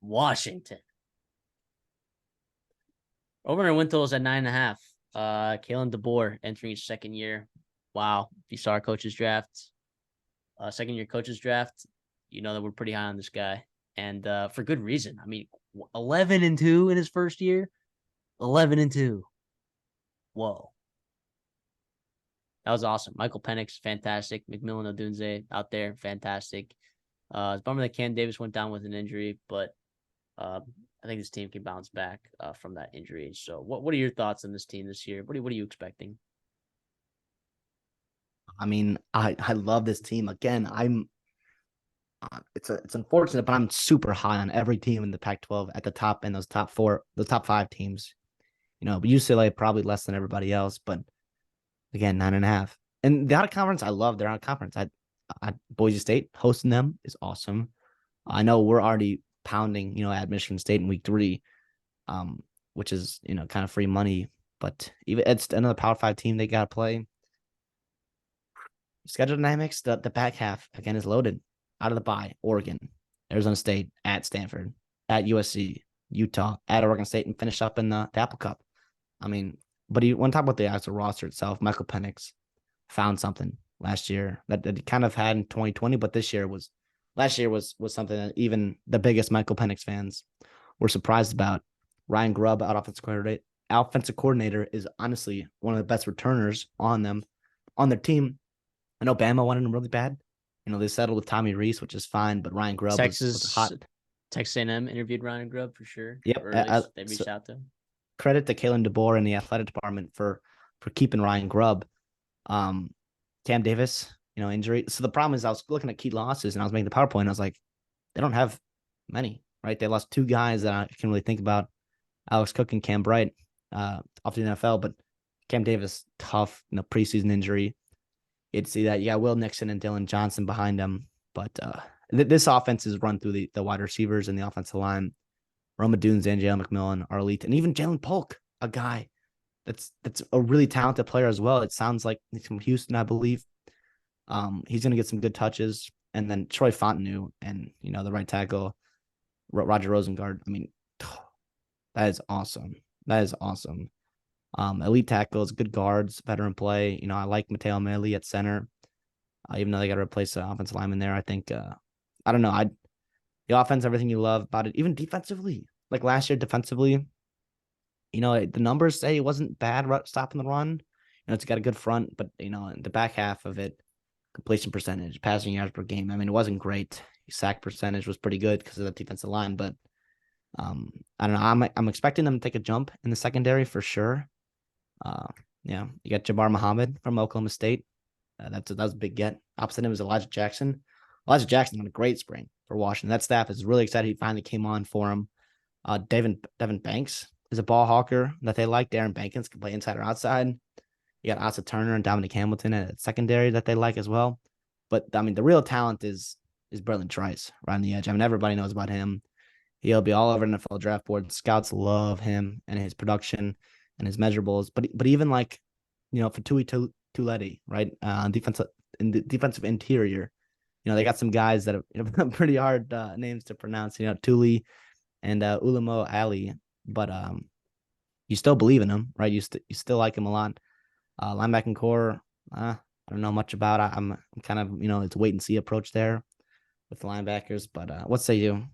Washington. Over-under win totals at 9.5. Kalen DeBoer entering his second year. Wow. If you saw our coaches draft, second year coaches draft, you know that we're pretty high on this guy. And for good reason. I mean, 11-2 in his first year. 11-2. Whoa. That was awesome. Michael Penix, fantastic. McMillan Odunze out there, fantastic. It's a bummer that Cam Davis went down with an injury, but I think this team can bounce back from that injury. So what are your thoughts on this team this year? What are you expecting? I mean, I love this team. Again, it's unfortunate, but I'm super high on every team in the Pac-12 at the top and those top five teams. But UCLA probably less than everybody else, but again, 9.5. And the out of conference, I love their out of conference. I Boise State hosting them is awesome. I know we're already pounding, at Michigan State in week 3, which is, kind of free money, but even it's another Power 5 team they got to play. Schedule dynamics, the back half, again, is loaded. Out of the bye, Oregon, Arizona State, at Stanford, at USC, Utah, at Oregon State, and finish up in the Apple Cup. I mean, but you want to talk about the actual roster itself. Michael Penix found something last year that he kind of had in 2020, but last year was something that even the biggest Michael Penix fans were surprised about. Ryan Grubb, offensive coordinator, is honestly one of the best returners on their team. I know Bama wanted him really bad. They settled with Tommy Reese, which is fine, but Ryan Grubb was hot. Texas A&M interviewed Ryan Grubb for sure. Yep. They reached out to him. Credit to Kalen DeBoer and the athletic department for keeping Ryan Grubb. Cam Davis, injury. So the problem is I was looking at key losses and I was making the PowerPoint. And I was like, they don't have many, right? They lost 2 guys that I can really think about, Alex Cook and Cam Bright, off the NFL. But Cam Davis, tough, preseason injury. You'd see that. Yeah, Will Nixon and Dylan Johnson behind him. But this offense is run through the wide receivers and the offensive line. Roma Dunes and Jalen McMillan are elite. And even Jalen Polk, a guy that's a really talented player as well. It sounds like he's from Houston, I believe. He's going to get some good touches. And then Troy Fontenot and, the right tackle, Roger Rosengard. I mean, that is awesome. Elite tackles, good guards, veteran play. I like Mateo Meli at center, even though they got to replace the offensive lineman there. I think, I don't know. The offense, everything you love about it, even defensively. Like last year, defensively, the numbers say it wasn't bad stopping the run. It's got a good front, but, in the back half of it, completion percentage, passing yards per game. I mean, it wasn't great. Sack percentage was pretty good because of the defensive line, but I don't know. I'm expecting them to take a jump in the secondary for sure. You got Jabbar Muhammad from Oklahoma State. That was a big get. Opposite him was Elijah Jackson. Elijah Jackson had a great spring for Washington. That staff is really excited. He finally came on for him. Devin Banks is a ball hawker that they like. Darren Bankins can play inside or outside. You got Asa Turner and Dominic Hamilton at secondary that they like as well. But I mean, the real talent is Berlin Trice right on the edge. I mean, everybody knows about him. He'll be all over NFL draft board. Scouts love him and his production and his measurables. But even like, Fatui Tuleti, right? In the defensive interior, they got some guys that have pretty hard names to pronounce. Tuli and Ulamo Ali, but you still believe in him, right? You still like him a lot. Linebacking core, I don't know much about. I'm kind of it's a wait and see approach there with the linebackers. But what say you?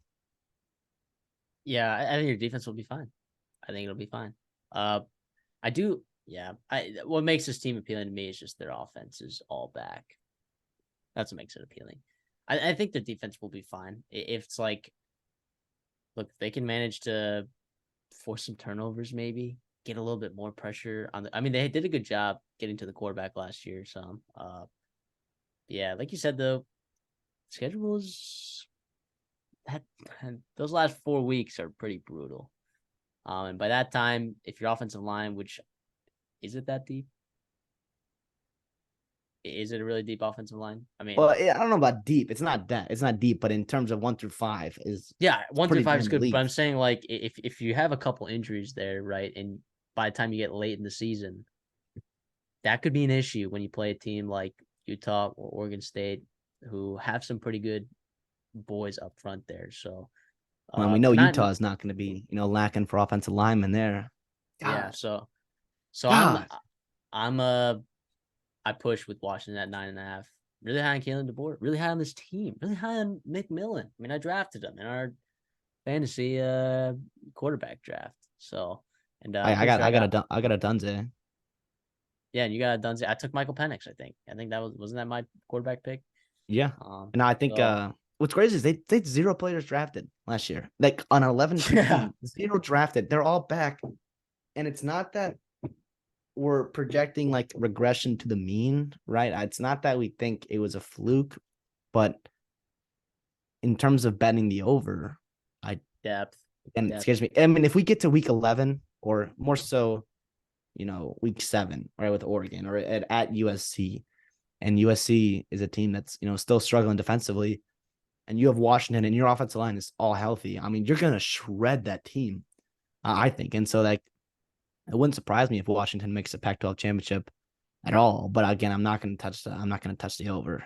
Yeah, I think your defense will be fine. I think it'll be fine. I do. Yeah, what makes this team appealing to me is just their offense is all back. That's what makes it appealing. I think the defense will be fine. If it's like, look, they can manage to force some turnovers, maybe get a little bit more pressure on the. I mean, they did a good job getting to the quarterback last year. So, yeah, like you said, the schedule is that those last 4 weeks are pretty brutal. And by that time, if your offensive line, which is it that deep? Is it a really deep offensive line? I mean, well, I don't know about deep. It's not deep, but in terms of 1 through 5 is 1 through 5 is good. But I'm saying like if you have a couple injuries there, right, and by the time you get late in the season, that could be an issue when you play a team like Utah or Oregon State, who have some pretty good boys up front there. So When we know Not Utah is not going to be, lacking for offensive linemen there. yeah. God, So God. I'm I push with Washington at 9.5. Really high on Kalen DeBoer. Really high on this team. Really high on McMillan. I mean, I drafted him in our fantasy quarterback draft. So and I'm I pretty got sure I got a Dunze. yeah, and you got Dunze. I took Michael Penix. I think that wasn't that my quarterback pick. Yeah. Um, And I think so what's crazy is they had 0 players drafted last year. Like on an 11-2 yeah, team, 0 drafted. They're all back. And it's not that we're projecting like regression to the mean, right? It's not that we think it was a fluke, but in terms of betting the over, I depth. and it Depth. scares me. I mean, if we get to week 11 or more so, week 7, right, with Oregon or at USC, and USC is a team that's, still struggling defensively, and you have Washington and your offensive line is all healthy. I mean, you're going to shred that team, I think. And so, like, it wouldn't surprise me if Washington makes a Pac-12 championship at all. But again, I'm not going to touch the over.